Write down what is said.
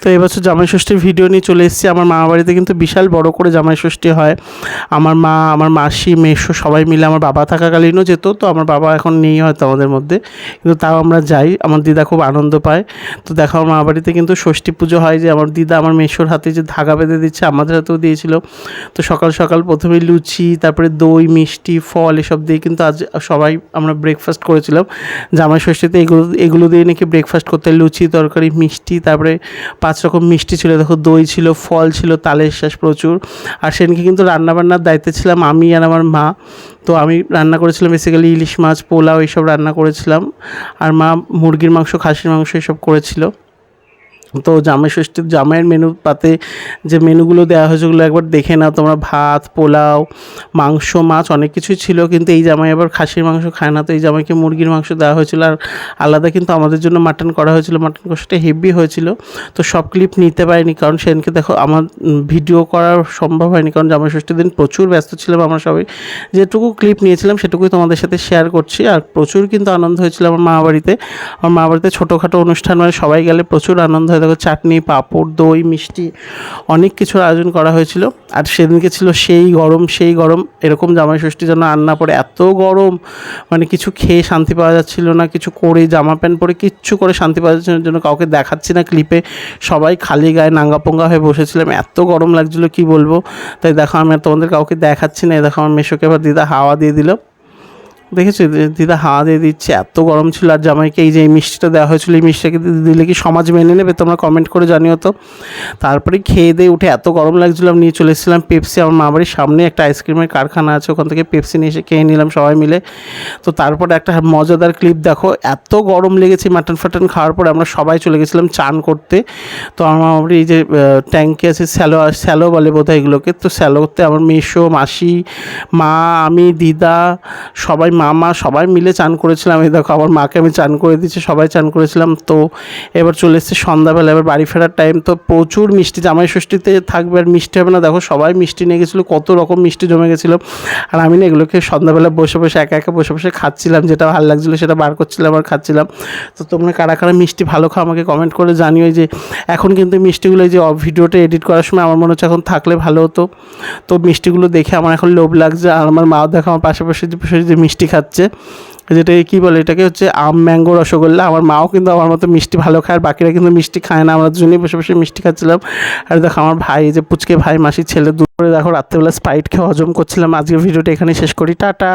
তো এবছর জামাই ষষ্ঠীর ভিডিও নিয়ে চলে এসেছি। আমার মামা বাড়িতে কিন্তু বিশাল বড় করে জামাই ষষ্ঠী হয়। আমার মা, আমার মাসি, মেসো সবাই মিলে, আমার বাবা থাকাকালীনও যেত, তো আমার বাবা এখন নেই হয়তো আমাদের মধ্যে, কিন্তু তাও আমরা যাই। আমার দিদা খুব আনন্দ পায়। তো দেখো আমার মামা বাড়িতে কিন্তু ষষ্ঠী পুজো হয়, যে আমার দিদা আমার মেসোর হাতে যে ধাগা বেঁধে দিচ্ছে, আমাদের হাতেও দিয়েছিল। তো সকাল সকাল প্রথমে লুচি, তারপরে দই, মিষ্টি, ফল এসব দিয়ে কিন্তু আজ সবাই আমরা ব্রেকফাস্ট করেছিলাম। জামাই ষষ্ঠীতে এগুলো দিয়ে নাকি ব্রেকফাস্ট করতে হয়, লুচি, তরকারি, মিষ্টি, তারপরে 5 রকম মিষ্টি ছিল, দেখো দই ছিল, ফল ছিল, তালের শ্বাস প্রচুর। আর সেদিনকে কিন্তু রান্নাবান্নার দায়িত্বে ছিলাম আমি আর আমার মা। তো আমি রান্না করেছিলাম বেসিক্যালি ইলিশ মাছ, পোলাও এইসব রান্না করেছিলাম, আর মা মুরগির মাংস, খাসির মাংস এসব করেছিল। তো জামাই ষষ্ঠীর জামাইয়ের মেনু পাতে যে মেনুগুলো দেওয়া হয়েছে ওগুলো একবার দেখে নাও তোমরা। ভাত, পোলাও, মাংস, মাছ অনেক কিছুই ছিল, কিন্তু এই জামাই আবার খাসির মাংস খায় না, তো এই জামাইকে মুরগির মাংস দেওয়া হয়েছিল। আর আলাদা কিন্তু আমাদের জন্য মাটন করা হয়েছিল। মাটন কষাটা হেভি হয়েছিল। তো সব ক্লিপ নিতে পারিনি, কারণ সেদিনকে দেখো আমার ভিডিও করা সম্ভব হয়নি, কারণ জামাই ষষ্ঠীর দিন প্রচুর ব্যস্ত ছিলাম আমরা সবাই। যেটুকু ক্লিপ নিয়েছিলাম সেটুকুই তোমাদের সাথে শেয়ার করছি। আর প্রচুর কিন্তু আনন্দ হয়েছিল আমার মা বাড়িতে। আমার মা বাড়িতে ছোটোখাটো অনুষ্ঠান মানে সবাই গেলে প্রচুর আনন্দ হয়। দেখো চাটনি, পাঁপড়, দই, মিষ্টি অনেক কিছুর আয়োজন করা হয়েছিল। আর সেদিনকে ছিল সেই গরম, সেই গরম। এরকম জামাই ষষ্ঠী যেন আর না পড়ে, এত গরম, মানে কিছু খেয়ে শান্তি পাওয়া যাচ্ছিল না, কিছু করে জামা প্যান্ট পরে কিচ্ছু করে শান্তি পাওয়া যাচ্ছিল জন্য কাউকে দেখাচ্ছি না ক্লিপে, সবাই খালি গায়ে নাঙ্গাপোঙ্গা হয়ে বসেছিলাম, এত গরম লাগছিলো কি বলবো। তাই দেখো আমি আর তোমাদের কাউকে দেখাচ্ছি না। দেখো আমার মেশোকে এবার দিদা হাওয়া দিয়ে দিল, দেখেছো দিদা হাওয়া দিয়ে দিচ্ছে, এত গরম ছিল। আর জামাইকে এই যে এই মিষ্টিটা দেওয়া হয়েছিল, এই মিষ্টিটাকে দিলে কি সমাজ মেনে নেবে, তোমরা কমেন্ট করে জানিও তো। তারপরে খেয়ে দিয়ে উঠে এত গরম লাগছিলো, নিয়ে চলে এসেছিলাম পেপসি। আমার মা বাড়ির সামনে একটা আইসক্রিমের কারখানা আছে, ওখান থেকে পেপসি নিয়ে এসে খেয়ে নিলাম সবাই মিলে। তো তারপরে একটা মজাদার ক্লিপ দেখো, এত গরম লেগেছে মাটন ফাটন খাওয়ার পরে আমরা সবাই চলে গেছিলাম চান করতে। তো আমার মা বাড়ি এই যে ট্যাঙ্কি আছে, স্যালো বলে বোধহয় এগুলোকে, তো স্যালোতে আমার মেসো, মাসি, মা, আমি, দিদা, সবাই, মামা সবাই মিলে চান করেছিলাম। এই দেখো আমার মাকে আমি চান করে দিচ্ছি, সবাই চান করেছিলাম। তো এবার চলে এসেছে সন্ধ্যাবেলা, এবার বাড়ি ফেরার টাইম। তো প্রচুর মিষ্টি, জামাই ষষ্ঠীতে থাকবে আর মিষ্টি হবে না, দেখো সবাই মিষ্টি নিয়ে গেছিলো, কত রকম মিষ্টি জমে গেছিলো। আর আমি না এগুলোকে সন্ধ্যাবেলা বসে বসে একা একা বসে বসে খাচ্ছিলাম, যেটা ভালো লাগছিলো সেটা বার করছিলাম আর খাচ্ছিলাম। তো তোমরা কারা কারা মিষ্টি ভালো খাও আমাকে কমেন্ট করে জানিও। যে এখন কিন্তু মিষ্টিগুলো যে ভিডিওটা এডিট করার সময় আমার মনে হচ্ছে এখন থাকলে ভালো হতো। তো মিষ্টিগুলো দেখে আমার এখন লোভ লাগছে। আর আমার মাও দেখো আমার পাশাপাশি যে মিষ্টি খাচ্ছে, যেটা কী বলে, এটাকে হচ্ছে আম ম্যাঙ্গো রসগোল্লা। আমার মাও কিন্তু আমার মতো মিষ্টি ভালো খায়, আর বাকিরা কিন্তু মিষ্টি খায় না। আমরা দুজনেই বসে বসে মিষ্টি খাচ্ছিলাম। আর দেখো আমার ভাই, যে পুচকে ভাই, মাসির ছেলে, দুপুরে দেখো রাত্রেবেলা স্প্রাইট খেয়ে হজম করছিলাম। আজকের ভিডিওটা এখানে শেষ করি, টাটা।